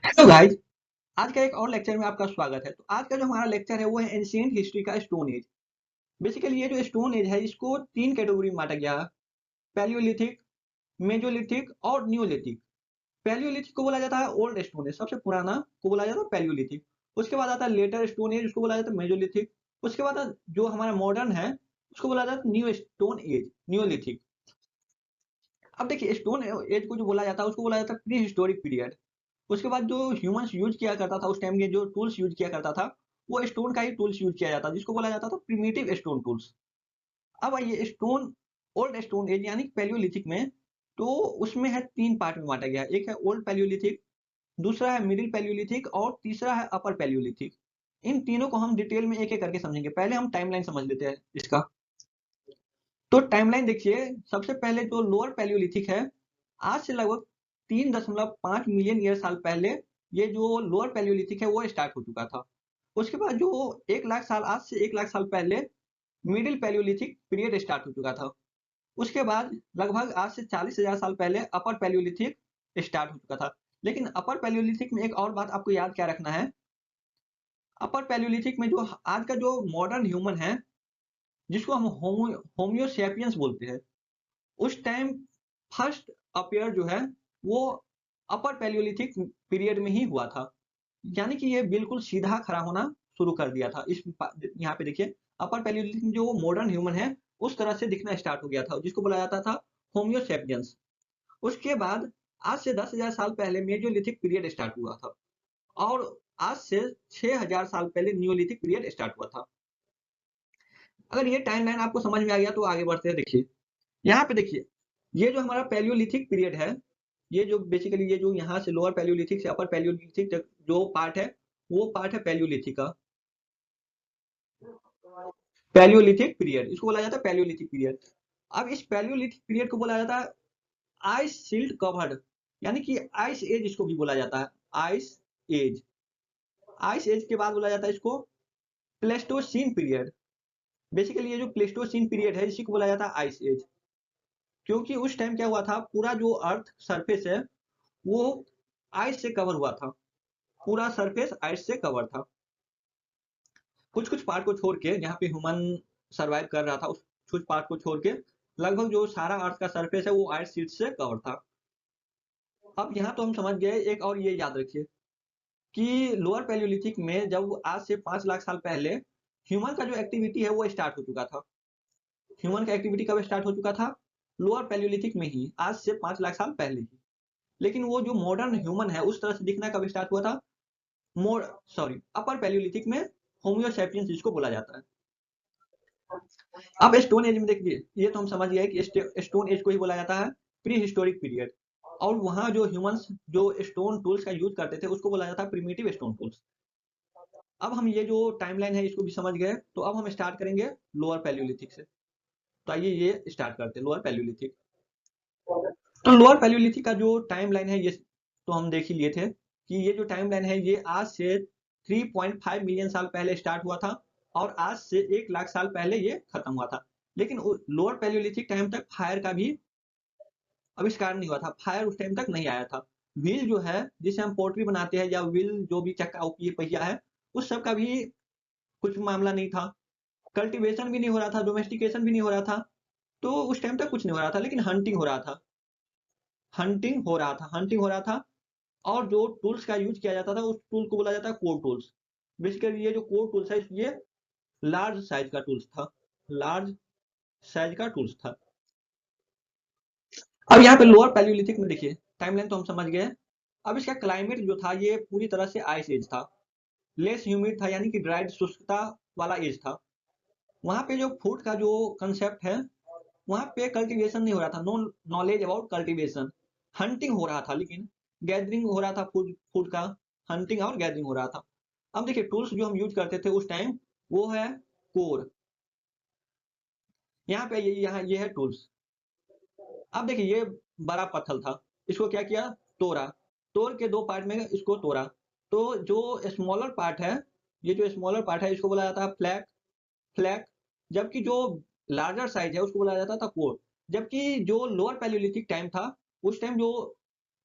Hello guys. आज का एक और लेक्चर में आपका स्वागत है। तो आज का जो हमारा लेक्चर है वो है एंशिएंट हिस्ट्री का स्टोन एज। बेसिकली ये जो स्टोन एज है इसको तीन कैटेगरी में बांटा गया है। पैलियोलिथिक, मेजोलिथिक और न्यूलिथिक। पैलियोलिथिक को बोला जाता है ओल्ड स्टोन एज, सबसे पुराना को बोला जाता है पैलियोलिथिक। उसके बाद आता है लेटर स्टोन एज, उसको बोला जाता है मेजोलिथिक। उसके बाद जो हमारा मॉडर्न है उसको बोला जाता है न्यू स्टोन एज, न्यूलिथिक। अब देखिए स्टोन एज को जो बोला जाता है उसको बोला जाता है प्री हिस्टोरिक पीरियड। उसके बाद जो ह्यूमंस यूज किया करता था उस टाइम के जो टूल्स यूज किया करता था वो स्टोन का ही टूल्स यूज किया जाता जिसको बोला जाता था प्रिमिटिव स्टोन टूल्स। अब आइए स्टोन, ओल्ड स्टोन एज यानी पैलियोलिथिक में, तो उसमें है तीन पार्ट में बांटा गया है। एक है ओल्ड पैलियोलिथिक, दूसरा है मिडिल पैलियोलिथिक और तीसरा है अपर पैलियोलिथिक। इन तीनों को हम डिटेल में एक एक करके समझेंगे। पहले हम टाइमलाइन समझ लेते हैं इसका। तो टाइमलाइन देखिए, सबसे पहले जो लोअर पैलियोलिथिक है, आज से लगभग 3.5 मिलियन ईयर साल पहले ये जो लोअर पैलियोलिथिक है वो स्टार्ट हो चुका था। उसके बाद जो 1 लाख साल, आज से 1 लाख साल पहले मिडिल पैलियोलिथिक पीरियड स्टार्ट हो चुका था। उसके बाद लगभग आज से 40,000 साल पहले अपर पैलियोलिथिक स्टार्ट हो चुका था। लेकिन अपर पैलियोलिथिक में एक और बात आपको याद क्या रखना है। अपर पैलियोलिथिक में जो आज का जो मॉडर्न ह्यूमन है, जिसको हम होमियोसेपियंस बोलते हैं, उस टाइम फर्स्ट अपेयर जो है वो अपर पैलियोलिथिक पीरियड में ही हुआ था। यानी कि ये बिल्कुल सीधा खड़ा होना शुरू कर दिया था। इस यहाँ पे देखिए अपर पैलियोलिथिक में जो मॉडर्न ह्यूमन है उस तरह से दिखना स्टार्ट हो गया था, जिसको बोला जाता था होमियोसेपियंस। उसके बाद आज से 10,000 साल पहले मेजोलिथिक पीरियड स्टार्ट हुआ था और आज से 6,000 साल पहले न्यूलिथिक पीरियड स्टार्ट हुआ था। अगर ये टाइमलाइन आपको समझ में आ गया तो आगे बढ़ते हैं। देखिए यहाँ पे देखिए, ये जो हमारा पैलियोलिथिक पीरियड है, ये जो बेसिकली ये जो यहाँ से लोअर पैलियोलिथिक से अपर पैलियोलिथिक तक जो पार्ट है वो पार्ट है पैलियोलिथिक का। पैलियोलिथिक पीरियड इसको बोला जाता है पैलियोलिथिक पीरियड। अब इस पैलियोलिथिक पीरियड को बोला जाता है आइस शील्ड कवर्ड, यानी कि आइस एज इसको भी बोला जाता है। आइस एज, आइस एज के बाद बोला जाता है इसको प्लेस्टोसीन पीरियड। बेसिकली ये जो प्लेस्टोसीन पीरियड है इसी को बोला जाता है आइस एज। क्योंकि उस टाइम क्या हुआ था, पूरा जो अर्थ सरफेस है वो आइस से कवर हुआ था। पूरा सरफेस आइस से कवर था। कुछ कुछ पार्ट को छोड़ के, जहाँ पे ह्यूमन सरवाइव कर रहा था उस कुछ पार्ट को छोड़ के लगभग जो सारा अर्थ का सरफेस है वो आइस शीट से कवर था। अब यहाँ तो हम समझ गए। एक और ये याद रखिए कि लोअर पैलियोलिथिक में जब आज से 5 लाख साल पहले ह्यूमन का जो एक्टिविटी है वो स्टार्ट हो चुका था। ह्यूमन का एक्टिविटी कब स्टार्ट हो चुका था? लोअर पैलियोलिथिक में ही, आज से 5 लाख साल पहले ही। लेकिन वो जो मॉडर्न ह्यूमन है उस तरह से दिखना कब स्टार्ट हुआ था? मोर सॉरी अपर पैलियोलिथिक में, होमियोसेपियंस जिसको बोला जाता है। अब स्टोन एज में देखिए, ये तो हम समझ गए कि स्टोन एज को ही बोला जाता है प्री हिस्टोरिक पीरियड। और वहां जो ह्यूमंस जो स्टोन टूल्स का यूज करते थे उसको बोला जाता है प्रिमिटिव स्टोन टूल्स। अब हम ये जो टाइमलाइन है इसको भी समझ गए, तो अब हम स्टार्ट करेंगे लोअर पैलियोलिथिक से। तो आइए ये स्टार्ट करते हैं लोअर पैलियोलिथिक। तो लोअर पैलियोलिथिक का जो टाइमलाइन है ये तो हम देख ही लिए थे कि ये जो टाइमलाइन है ये आज से 3.5 मिलियन साल पहले स्टार्ट हुआ था और आज से 1 लाख साल पहले ये खत्म हुआ था। लेकिन लोअर पैलियोलिथिक टाइम तक फायर का भी आविष्कार नहीं हुआ था। फायर उस टाइम तक नहीं आया था। व्हील जो है जिसे हम पोट्री बनाते हैं, या व्हील जो भी चक्का ये पहिया है, उस सब का भी कुछ मामला नहीं था। कल्टीवेशन भी नहीं हो रहा था, डोमेस्टिकेशन भी नहीं हो रहा था। तो उस टाइम तक कुछ नहीं हो रहा था, लेकिन हंटिंग हो रहा था। हंटिंग हो रहा था। और जो टूल्स का यूज किया जाता था उस टूल को बोला जाता है कोर टूल्स। बेसिकली ये जो कोर टूल्स है ये लार्ज साइज का टूल्स था। लार्ज साइज का टूल्स था। अब यहाँ पे लोअर पैलियोलिथिक में देखिए, टाइमलाइन तो हम समझ गए। अब इसका क्लाइमेट जो था ये पूरी तरह से आइस एज था। लेस ह्यूमिड था, यानी कि ड्राइड शुष्कता वाला एज था। वहां पे जो फूड का जो कंसेप्ट है, वहां पे कल्टीवेशन नहीं हो रहा था। No knowledge about cultivation. Hunting हो रहा था, लेकिन गैदरिंग हो रहा था फूड फूड का। हंटिंग और गैदरिंग हो रहा था। अब देखिए टूल्स जो हम यूज करते थे उस टाइम वो है कोर। यहाँ पे यहाँ ये है टूल्स। अब देखिए ये बड़ा पत्थर था, इसको क्या किया? तोड़ा। तोड़ के दो पार्ट में इसको तोड़ा। तो जो स्मॉलर पार्ट है, ये जो स्मॉलर पार्ट है इसको बोला जाता है फ्लैक। जबकि जो लार्जर साइज है उसको बोला जाता था कोर। जबकि जो लोअर पैलियोलिथिक टाइम था उस टाइम जो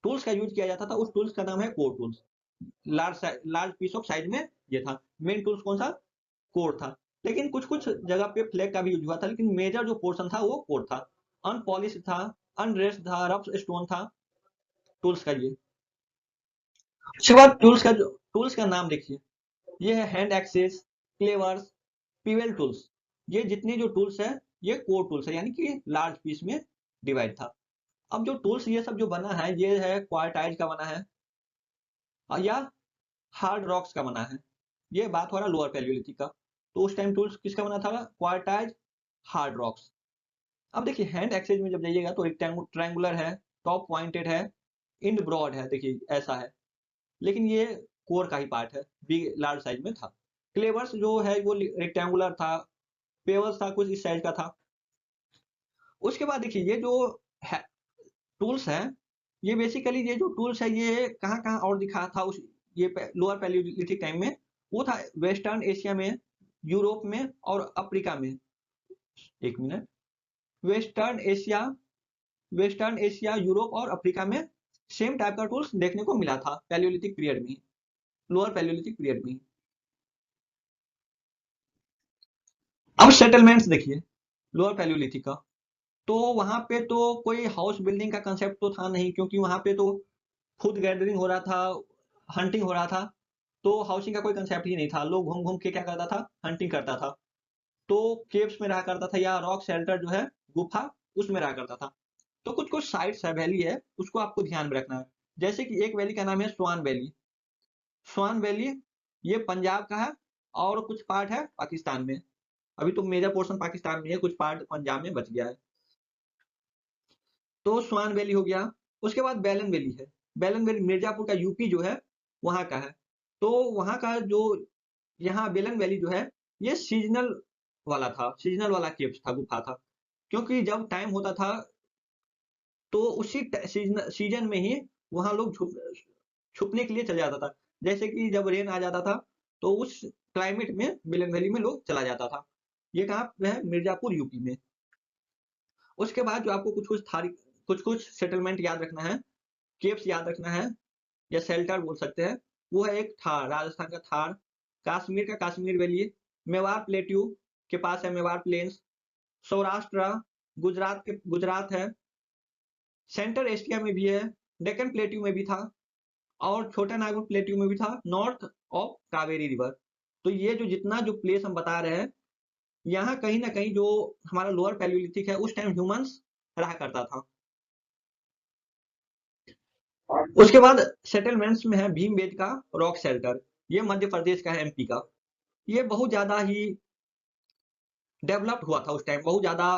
टूल्स का यूज किया जाता था उस टूल्स का नाम है core tools. Large piece of size में ये था। मेन टूल्स कौन सा? कोर था। लेकिन कुछ कुछ जगह पे फ्लैग का भी यूज हुआ था, लेकिन मेजर जो पोर्शन था वो कोर था। अनपॉलिश था, अनरेस्ड था, रफ स्टोन था टूल्स का ये। उसके बाद टूल्स का नाम देखिए, ये है हैंड एक्सेस, क्लेवर्स, पिवेल टूल्स। ये जितने जो टूल्स है ये कोर टूल्स है, यानी कि लार्ज पीस में डिवाइड था। अब जो टूल्स ये सब जो बना है ये है क्वार्टाइज का बना है या हार्ड रॉक्स का बना है। ये बात हो रहा लोअर पैलियोलिथिक का। तो उस टाइम टूल्स किसका बना था? क्वार्टाइज, हार्ड रॉक्स। अब देखिए हैंड एक्सेस में जब जाइएगा तो ट्रायंगुलर है, टॉप पॉइंटेड है, इंड ब्रॉड है, देखिए ऐसा है। लेकिन ये कोर का ही पार्ट है, बिग लार्ज साइज में था। क्लेवर्स जो है वो रेक्टेंगुलर था, पेवर्स था कुछ इस साइज का था। उसके बाद देखिए ये जो टूल्स है, ये बेसिकली ये जो टूल्स है ये कहाँ कहाँ और दिखा था उस ये लोअर पैलियोलिथिक टाइम में? वो था वेस्टर्न एशिया में, यूरोप में और अफ्रीका में। एक minute, western Asia western Asia, Europe और अफ्रीका में सेम टाइप का टूल्स देखने को मिला था पैलियोलिथिक पीरियड में, लोअर पैलियोलिथिक पीरियड में। अब सेटलमेंट्स देखिए लोअर पैलियोलिथिक का। तो वहां पे तो कोई हाउस बिल्डिंग का कंसेप्ट तो था नहीं, क्योंकि वहां पे तो फूड गैदरिंग हो रहा था, हंटिंग हो रहा था। तो हाउसिंग का कोई कंसेप्ट ही नहीं था। लोग घूम घूम के क्या करता था? हंटिंग करता था। तो केव्स में रहा करता था या रॉक शेल्टर जो है, गुफा, उसमें रहा करता था। तो कुछ कुछ साइट्स है, वैली है, उसको आपको ध्यान में रखना है। जैसे कि एक वैली का नाम है स्वान वैली। स्वान वैली ये पंजाब का है और कुछ पार्ट है पाकिस्तान में। अभी तो मेजर पोर्शन पाकिस्तान में है, कुछ पार्ट पंजाब में बच गया है। तो स्वान वैली हो गया। उसके बाद बेलन वैली है। बेलन वैली मिर्जापुर का, यूपी जो है वहां का है। तो वहां का जो यहाँ बेलन वैली जो है ये सीजनल वाला था, सीजनल वाला केव्स था, गुफा था। क्योंकि जब टाइम होता था तो उसी सीजन में ही वहां लोग छुपने के लिए चले जाता था। जैसे कि जब रेन आ जाता था तो उस क्लाइमेट में बेलन वैली में लोग चला जाता था। ये कहाँ पे है? मिर्जापुर, यूपी में। उसके बाद जो आपको कुछ कुछ सेटलमेंट याद रखना है, केव्स याद रखना है या शेल्टर बोल सकते हैं। वो है एक थार, राजस्थान का थार, कश्मीर का कश्मीर वैली, मेवाड़ प्लेट्यू के पास है मेवाड़ प्लेन्स, सौराष्ट्र, गुजरात है, सेंट्रल एशिया में भी है, डेक्कन प्लेट्यू में भी था और छोटा नागपुर प्लेट्यू में भी था, नॉर्थ ऑफ कावेरी रिवर। तो ये जो जितना जो प्लेस हम बता रहे हैं, यहाँ कहीं ना कहीं जो हमारा लोअर पैलियोलिथिक है उस टाइम ह्यूमंस रहा करता था। उसके बाद सेटलमेंट्स में है भीमबेटका रॉक शेल्टर। ये मध्य प्रदेश का है, एमपी का। ये बहुत ज्यादा ही डेवलप्ड हुआ था उस टाइम, बहुत ज्यादा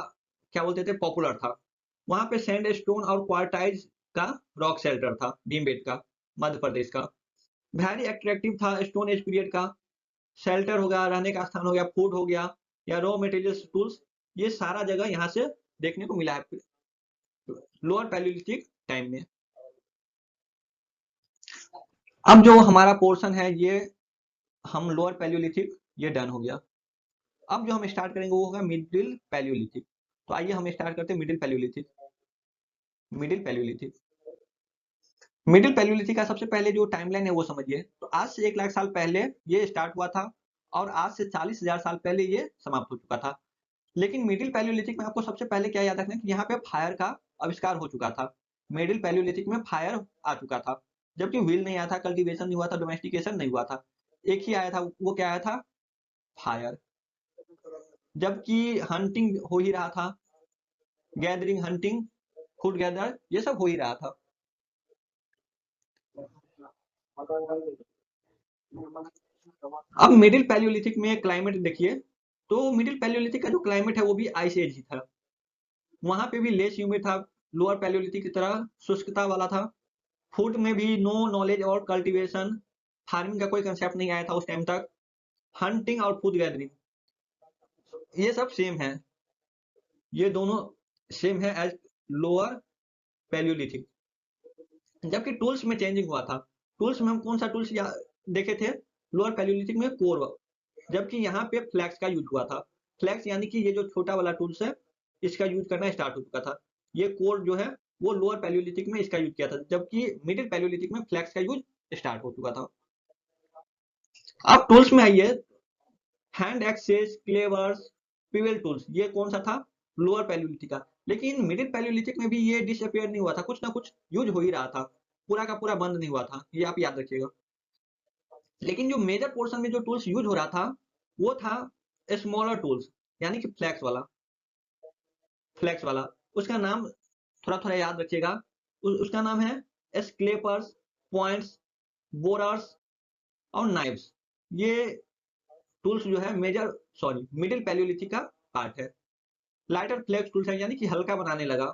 क्या बोलते थे, पॉपुलर था। वहां पे सैंड स्टोन और क्वार्टाइज का रॉक शेल्टर था भीमबेटका, मध्य प्रदेश का। वेरी अट्रैक्टिव था स्टोन एज पीरियड का। शेल्टर हो गया, रहने का स्थान हो गया, फूड हो गया या रॉ मटेरियल्स, टूल्स, ये सारा जगह यहाँ से देखने को मिला है लोअर पैलियोलिथिक टाइम में। अब जो हमारा पोर्शन है ये हम लोअर पैलियोलिथिक ये डन हो गया। अब जो हम स्टार्ट करेंगे वो होगा मिडिल पैलियोलिथिक। तो आइए हम स्टार्ट करते हैं middle Palaeolithic. Middle Palaeolithic middle palaeolithic का सबसे पहले जो टाइमलाइन है वो समझिए। तो आज से 1 लाख साल पहले ये स्टार्ट हुआ था और आज से 40,000 साल पहले ये समाप्त हो चुका था। लेकिन मिडिल पैलियोलिथिक में आपको सबसे पहले क्या याद रखना है कि यहाँ पे फायर का आविष्कार हो चुका था। मिडिल पैलियोलिथिक में फायर आ चुका था, जबकि व्हील नहीं आया था, कल्टीवेशन नहीं हुआ था, डोमेस्टिकेशन नहीं हुआ था। एक ही आया था, वो क्या आया था? फायर। जबकि हंटिंग हो ही रहा था, गैदरिंग, हंटिंग, फूड गैदर, ये सब हो ही रहा था। अब मिडिल पैलियोलिथिक में क्लाइमेट देखिए। तो मिडिल पैलियोलिथिक का जो क्लाइमेट है वो भी आइस एज ही था। वहां पे भी लेस ह्यूमिड था, लोअर पैलियोलिथिक की तरह शुष्कता वाला था। फूड में भी नो नॉलेज और कल्टीवेशन, फार्मिंग का कोई कंसेप्ट नहीं आया था उस टाइम तक। हंटिंग और फूड गैदरिंग ये सब सेम है, ये दोनों सेम है एज लोअर पैलियोलिथिक। जबकि टूल्स में चेंजिंग हुआ था। टूल्स में हम कौन सा टूल्स देखे थे? लोअर पैलियोलिथिक में कोर, जबकि यहाँ पे फ्लैक्स का यूज हुआ था। फ्लैक्स यानी कि ये जो छोटा वाला टूल्स है इसका यूज करना स्टार्ट हो चुका था। ये कोर जो है वो लोअर पैलियोलिथिक में इसका यूज किया था, जबकि मिडिल पैलियोलिथिक में फ्लैक्स का यूज स्टार्ट हो चुका था। अब टूल्स में आइए, हैंड एक्सेस, क्लेवर्स, पिवेल टूल्स, ये कौन सा था? लोअर पैलियोलिथिक का। लेकिन मिडिल पैलियोलिथिक में भी ये डिसअपियर नहीं हुआ था, कुछ ना कुछ यूज हो ही रहा था, पूरा का पूरा बंद नहीं हुआ था, ये आप याद रखिएगा। लेकिन जो मेजर पोर्शन में जो टूल्स यूज हो रहा था वो था स्मॉलर टूल्स, यानी कि फ्लैक्स वाला। उसका नाम थोड़ा थोड़ा याद रखिएगा। उसका नाम है स्क्लेपर्स, पॉइंट्स, बोरर्स और नाइव्स। ये टूल्स जो है मिडिल पैलियोलिथिक का पार्ट है। लाइटर फ्लेक्स टूल्स है, यानी कि हल्का बनाने लगा।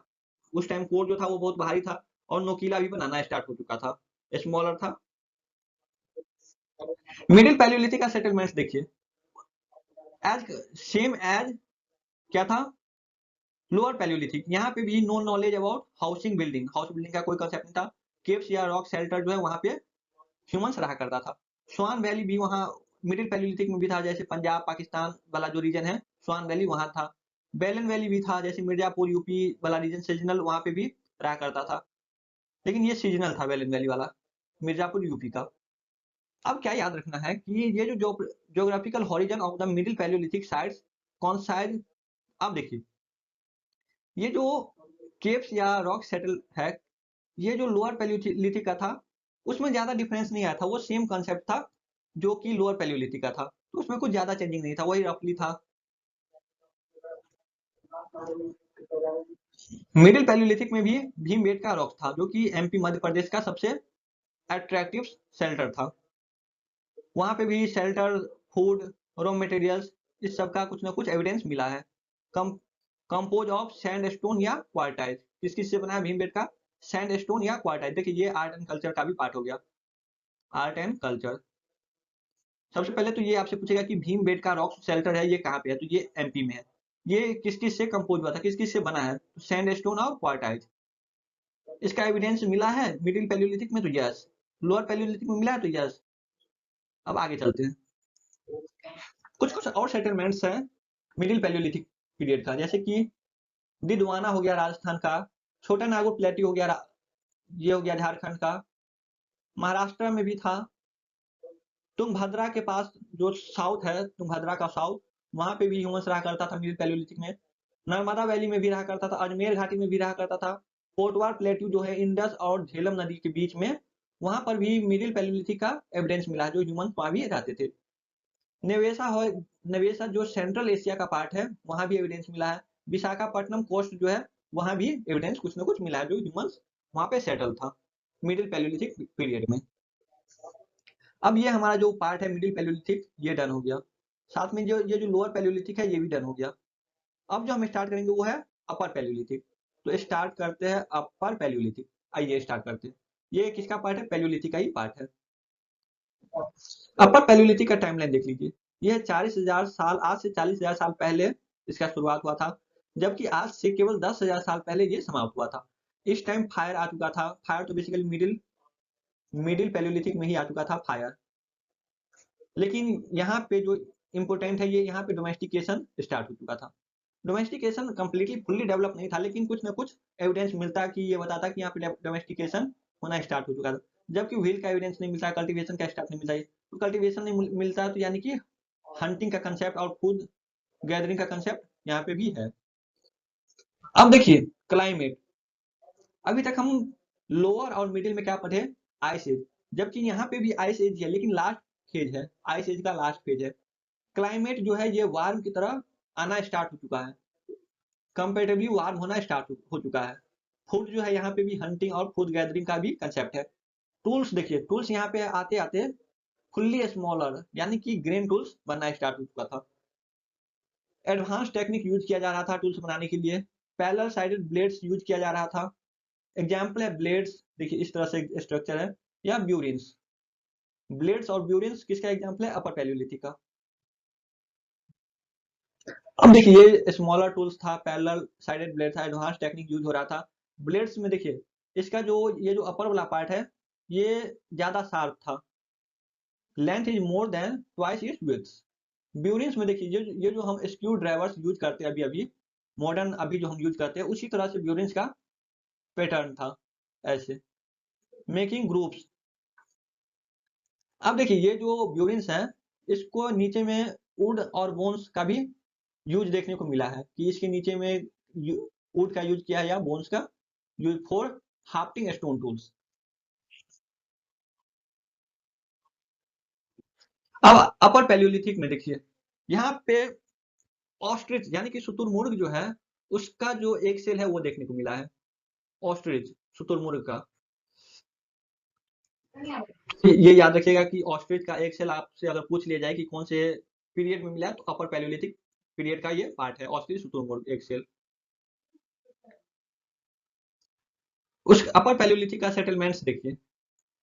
उस टाइम कोर जो था वो बहुत भारी था और नोकीला भी बनाना स्टार्ट हो चुका था, स्मॉलर था। मिडिल पैलियोलिथिक का सेटलमेंट्स देखिए, एज सेम एज क्या था? Lower palaeolithic. यहाँ पे भी no knowledge about house building का कोई कंसेप्ट नहीं था। केव्स या रॉक शेल्टर जो है वहां पे ह्यूमंस रहा करता था। स्वान वैली भी वहाँ मिडिल पैलियोलिथिक में भी था, जैसे पंजाब पाकिस्तान वाला जो रीजन है, स्वान वैली वहां था। बेलन वैली भी था, जैसे मिर्जापुर यूपी वाला रीजन सीजनल वहां पे भी रहा करता था। लेकिन ये सीजनल था बेलन वैली वाला, मिर्जापुर यूपी का। अब क्या याद रखना है कि ये जो geographical horizon of the middle Palaeolithic sites कौन सा है? अब देखिए, ये जो केव्स या रॉक सेटल है, ये जो लोअर पैलियोलिथिक का था उसमें ज्यादा डिफरेंस नहीं आया था, वो सेम कंसेप्ट था जो कि लोअर पैलियोलिथिक का था, तो उसमें कुछ ज्यादा चेंजिंग नहीं था, वही रफली था। मिडिल पैलियोलिथिक में भी भीमबेटका रॉक था, जो कि एमपी मध्य प्रदेश का सबसे अट्रैक्टिव शेल्टर था। वहां पे भी शेल्टर, फूड, रॉ मटेरियल्स, इस सब का कुछ ना कुछ एविडेंस मिला है। कम कंपोज ऑफ सैंडस्टोन या क्वार्टाइज, किस किस से बना है भीमबेटका? सैंडस्टोन या क्वार्टाइज। देखिए ये आर्ट एंड कल्चर का भी पार्ट हो गया, आर्ट एंड कल्चर। सबसे पहले तो ये आपसे पूछेगा कि भीमबेटका रॉक शेल्टर है, ये कहाँ पे है? तो ये एमपी में है। ये किस किस से कंपोज हुआ था, किस किस से बना है? तो सैंडस्टोन और क्वार्टाइज। इसका एविडेंस मिला है मिडिल पैलियोलिथिक में, तो यस। लोअर पैलियोलिथिक में मिला है, तो यस। अब आगे चलते हैं। कुछ कुछ और सेटलमेंट्स हैं मिडिल पैलियोलिथिक पीरियड का, जैसे कि दिदवाना हो गया राजस्थान का, छोटा नागपुर प्लेटी हो गया, ये हो गया झारखंड का। महाराष्ट्र में भी था। तुंगभद्रा के पास जो साउथ है, तुंगभद्रा का साउथ, वहां पे भी ह्यूमंस रहा करता था मिडिल पैलियोलिथिक में। नर्मदा वैली में भी रहा करता था, अजमेर घाटी में भी रहा करता था। पोटवार प्लेट्यू जो है इंडस और झेलम नदी के बीच में, वहां पर भी मिडिल पैलियोलिथिक का एविडेंस मिला है, जो ह्यूमंस वहां भी रहते थे। नेवेसा हो नेवेसा जो सेंट्रल एशिया का पार्ट है, वहां भी एविडेंस मिला है। विशाखापट्टनम कोस्ट जो है, वहां भी एविडेंस कुछ ना कुछ मिला है, जो ह्यूमंस वहां पे सेटल था मिडिल पैलियोलिथिक पीरियड में। अब ये हमारा जो पार्ट है मिडिल पैलियोलिथिक, ये डन हो गया। साथ में जो ये जो लोअर पैलियोलिथिक है, ये भी डन हो गया। अब जो हम स्टार्ट करेंगे वो है अपर पैलियोलिथिक। तो स्टार्ट करते हैं अपर पैलियोलिथिक। आइए स्टार्ट करते हैं। ये किसका पार्ट है? पैलियोलिथिक का ही पार्ट है। अपर पैलियोलिथिक का टाइमलाइन देख लीजिए। यह 40,000 साल, आज से 40,000 साल पहले इसका शुरुआत हुआ था, जबकि आज से केवल 10,000 साल पहले ये समाप्त हुआ था। इस टाइम फायर आ चुका था। फायर तो बेसिकली मिडिल मिडिल पैलियोलिथिक में ही आ चुका था फायर। लेकिन यहाँ पे जो इम्पोर्टेंट है, ये यहाँ पे डोमेस्टिकेशन स्टार्ट हो चुका था। डोमेस्टिकेशन कंप्लीटली फुल्ली डेवलप नहीं था, लेकिन कुछ ना कुछ एविडेंस मिलता कि ये बताता कि यहाँ पे डोमेस्टिकेशन होना स्टार्ट हो चुका था। जबकि व्हील का एविडेंस नहीं मिलता, कल्टीवेशन का स्टार्ट नहीं मिलता है। तो कल्टीवेशन नहीं मिलता तो यानी कि हंटिंग का कंसेप्ट और फूड गैदरिंग का कंसेप्ट यहाँ पे भी है। अब देखिए क्लाइमेट। अभी तक हम लोअर और मिडिल में क्या पढ़े? Ice age. जबकि यहाँ पे भी आइस एज है, लेकिन लास्ट फेज है, आइस एज का लास्ट फेज है। क्लाइमेट जो है ये वार्म की तरह आना स्टार्ट हो चुका है, कंपेरेटिवली वार्म होना स्टार्ट हो चुका है। फूड जो है यहाँ पे भी हंटिंग और फूड गैदरिंग का भी कंसेप्ट है। टूल्स देखिए, टूल्स यहाँ पे आते आते फुल्ली स्मॉलर, यानी कि ग्रेन टूल्स बनना स्टार्ट हो चुका था। एडवांस टेक्निक यूज किया जा रहा था टूल्स बनाने के लिए। पैरेलल साइडेड ब्लेड्स यूज किया जा रहा था। एग्जाम्पल है ब्लेड्स, देखिए इस तरह से स्ट्रक्चर है, या ब्यूरिन्स। ब्लेड्स और ब्यूरिन्स किसका एग्जाम्पल है? अपर पैलियोलिथिक का। अब देखिए ये स्मॉलर टूल्स था, पैरेलल साइडेड ब्लेड था, एडवांस टेक्निक यूज हो रहा था। ब्लेड्स में देखिए इसका जो ये जो अपर वाला पार्ट है, ये ज्यादा शार्प था। Length is more than twice its width. Burins में देखिए ये जो हम स्क्रू ड्राइवर्स यूज करते हैं अभी अभी मॉडर्न, अभी जो हम यूज करते हैं, उसी तरह से ब्यूरिन्स का पैटर्न था ऐसे। मेकिंग ग्रुप्स, अब देखिए ये जो ब्यूरिन्स है, इसको नीचे में वुड और बोन्स का भी यूज देखने को मिला है कि इसके नीचे में वुड का यूज किया है या बोन्स का यूज फॉर हाफ्टिंग स्टोन टूल्स। अब अपर पैलियोलिथिक में देखिए यहाँ पे ऑस्ट्रिच यानी कि शुतुरमुर्ग जो है उसका जो एक सेल है वो देखने को मिला है। ऑस्ट्रिच शुतुरमुर्ग का, ये याद रखिएगा कि ऑस्ट्रिच का एक सेल आपसे अगर पूछ लिया जाए कि कौन से पीरियड में मिला है, तो अपर पैलियोलिथिक पीरियड का ये पार्ट है, ऑस्ट्रिच शुतुरमुर्ग एक सेल। उस अपर पैलियोलिथिक का सेटलमेंट्स देखिए,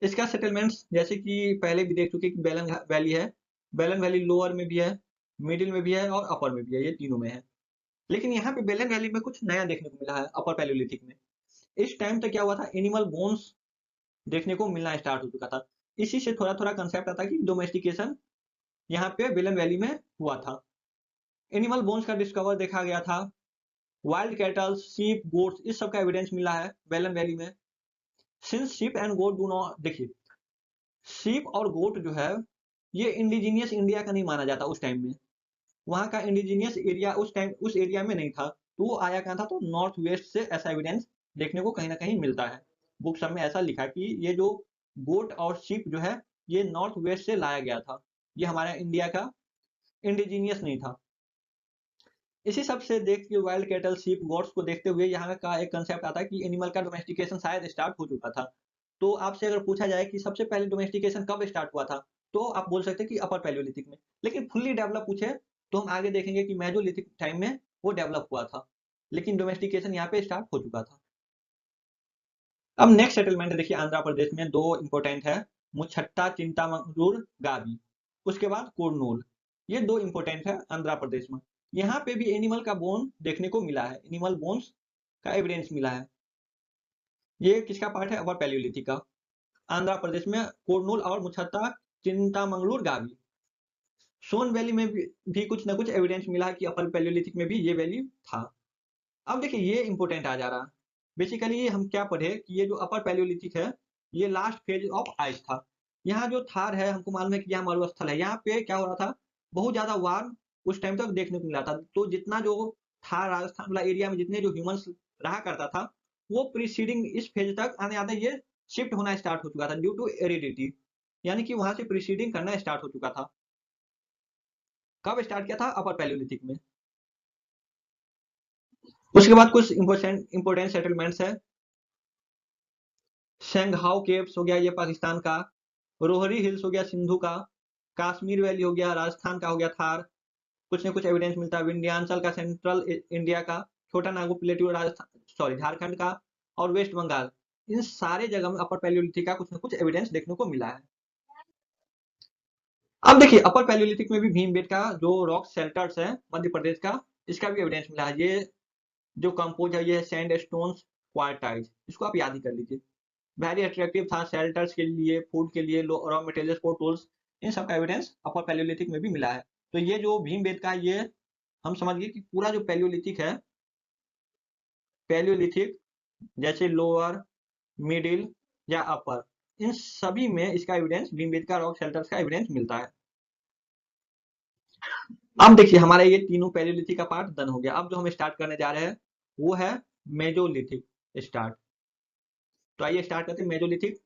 इसका सेटलमेंट्स जैसे कि पहले भी देख चुके कि बेलन वैली है, बेलन वैली लोअर में भी है, मिडिल में भी है और अपर में भी है, ये तीनों में है। लेकिन यहाँ पे बेलन वैली में कुछ नया देखने को मिला है अपर पैलियोलिथिक में। इस टाइम तक क्या हुआ था, एनिमल बोन्स देखने को मिलना स्टार्ट हो चुका था। इसी से थोड़ा थोड़ा कंसेप्ट आता कि डोमेस्टिकेशन यहाँ पे बेलन वैली में हुआ था। एनिमल बोन्स का डिस्कवर देखा गया था, वाइल्ड कैटल, शीप, गोट्स, इस सब का एविडेंस मिला है बेलन वैली में। Since sheep and goat do not, देखिए शीप और गोट जो है ये इंडिजीनियस इंडिया का नहीं माना जाता उस टाइम में। वहां का इंडिजीनियस एरिया उस टाइम उस एरिया में नहीं था, तो वो आया कहाँ था, तो नॉर्थ वेस्ट से ऐसा एविडेंस देखने को कहीं ना कहीं मिलता है। बुक सब में ऐसा लिखा कि ये जो गोट और शीप जो है ये नॉर्थ वेस्ट से लाया गया था, ये हमारा इंडिया का इंडिजीनियस नहीं था। इसी सब से देख के वाइल्ड कैटल, शीप, गोट्स को देखते हुए यहाँ का एक कंसेप्ट आता है कि एनिमल का डोमेस्टिकेशन शायद स्टार्ट हो चुका था। तो आपसे अगर पूछा जाए कि सबसे पहले डोमेस्टिकेशन कब स्टार्ट हुआ था, तो आप बोल सकते हैं कि अपर पैलियोलिथिक में। लेकिन फुल्ली डेवलप पूछे तो हम आगे देखेंगे कि मेजोलिथिक टाइम में वो डेवलप हुआ था, लेकिन डोमेस्टिकेशन यहाँ पे स्टार्ट हो चुका था। अब नेक्स्ट सेटलमेंट देखिए आंध्र प्रदेश में दो इंपोर्टेंट है, मुछट्टा, चिंतामंगलूर, गावी, उसके बाद कुरनूल। ये दो इंपोर्टेंट है आंध्र प्रदेश में। यहाँ पे भी एनिमल का बोन देखने को मिला है, एनिमल बोन्स का एविडेंस मिला है। ये किसका पार्ट है, अपर पैलियोलिथिक का। आंध्र प्रदेश में कुरनूल और मुछट्टा, चिंतामंगलूर, गावी। सोन वैली में भी कुछ ना कुछ एविडेंस मिला कि अपर पैलियोलिथिक में भी ये वैली था। अब देखिए ये इंपोर्टेंट आ जा रहा है। बेसिकली हम क्या पढ़े कि ये जो अपर पैलियोलिथिक है ये लास्ट फेज ऑफ आइस था। यहाँ जो थार है हमको मालूम है कि यहाँ मरुस्थल है, यहाँ पे क्या हो रहा था, बहुत ज्यादा वार उस टाइम तक देखने को मिला था। तो जितना जो थार राजस्थान वाला एरिया में जितने जो ह्यूमंस रहा करता था वो प्रीसीडिंग इस फेज तक आने आते ये शिफ्ट होना स्टार्ट हो चुका था ड्यू टू एरिडिटी, यानी कि वहां से प्रीसीडिंग करना स्टार्ट हो चुका था। कब स्टार्ट किया था, अपर पैलियोलिथिक में। उसके बाद कुछ इंपोर्टेंट सेटलमेंट्स है। शेंगहाओ केव्स हो गया ये पाकिस्तान का, रोहरी हिल्स हो गया सिंधु का, कश्मीर वैली हो गया राजस्थान का, हो गया थार। कुछ ना कुछ एविडेंस मिलता है विंध्याचल का, सेंट्रल इंडिया का, छोटा नागपुर प्लेटू राजस्थान, सॉरी झारखंड का, और वेस्ट बंगाल। इन सारे जगह में अपर पैलियोलिथिक का कुछ ना कुछ एविडेंस देखने को मिला है। अब देखिए अपर पैलियोलिथिक में भी भीमबेट का जो रॉक शेल्टर्स है मध्य प्रदेश का, इसका भी एविडेंस मिला है। ये जो कंपोज है ये सैंड स्टोन्स क्वार्टाइज, इसको आप याद ही कर लीजिए। वेरी अट्रैक्टिव था शेल्टर्स के लिए, फूड के लिए, रॉ मटेरियल्स फॉर टूल्स, इन सब का एविडेंस अपर पैलियोलिथिक में भी मिला है। तो ये जो भीमबेट का ये हम समझ गए कि पूरा जो पैलियोलिथिक है, पैलियोलिथिक जैसे लोअर, मिडिल या अपर, इन सभी में इसका एविडेंस भीमबेटका रॉक शेल्टर्स का एविडेंस मिलता है। अब देखिए हमारा ये तीनों पैलियोलिथिक का पार्ट डन हो गया। अब जो हम स्टार्ट करने जा रहे हैं वो है मेजोलिथिक स्टार्ट। तो आइए स्टार्ट करते हैं मेजोलिथिक।